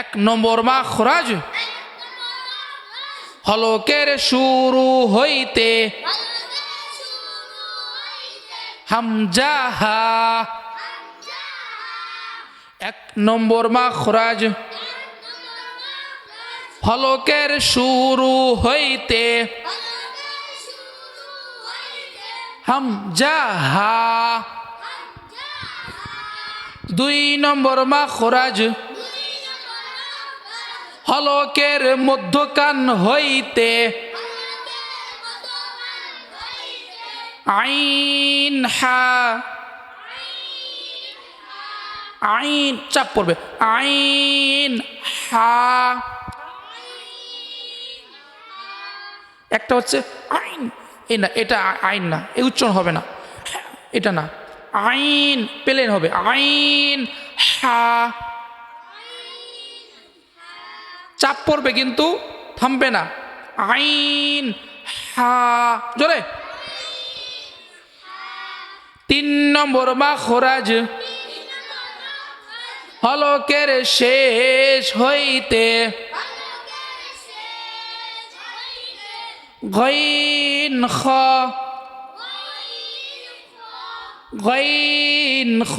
এক নম্বর মাখরাজ হলকের শুরু হইতে হামজা হা। এক নম্বর মাখরাজ হলকের শুরু হইতে হামজা হা। দুই নম্বর মাখরাজ হলকের মধ্যকান হইতে আইন হা। আইন চাপ পড়বে, আইন হা। একটা হচ্ছে আইন, এই না, এটা আইন না, এই উচ্চারণ হবে না, এটা না, আইন প্লেন হবে, আইন হা। চাপ পড়বে কিন্তু থামবে না, আইন হা জোরে। তিন নম্বর মাখরাজ হলকের শেষ হইতে গইন খ। গইন খ।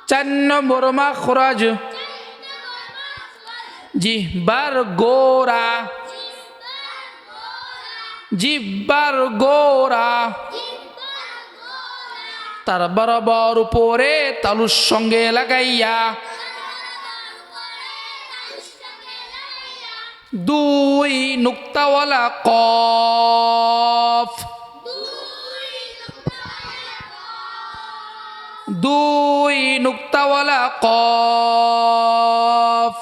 চার নম্বর মাখরাজ জিহ্বার গোরা। জিহ্বার গোরা তার বরাবর উপরে তালুর সঙ্গে লাগাইয়া দুই নুক্তাওয়ালা কফ। দুই নুক্তাওয়ালা কফ।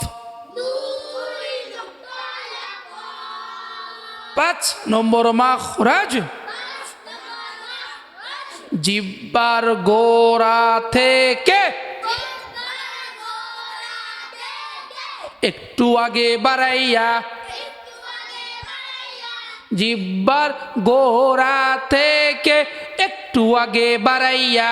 পাঁচ নম্বর মাখরাজ জিহ্বার গোড়া থেকে একটু আগে বাড়াইয়া। জিহ্বার গোড়া থেকে একটু আগে বাড়াইয়া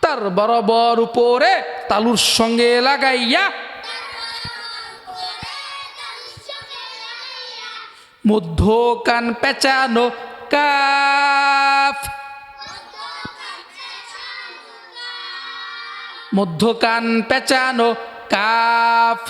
তার বরাবর উপরে তালুর সঙ্গে লাগাইয়া মধ্যকান পেঁচানো কাফ। মধ্যকান পেঁচানো কাফ।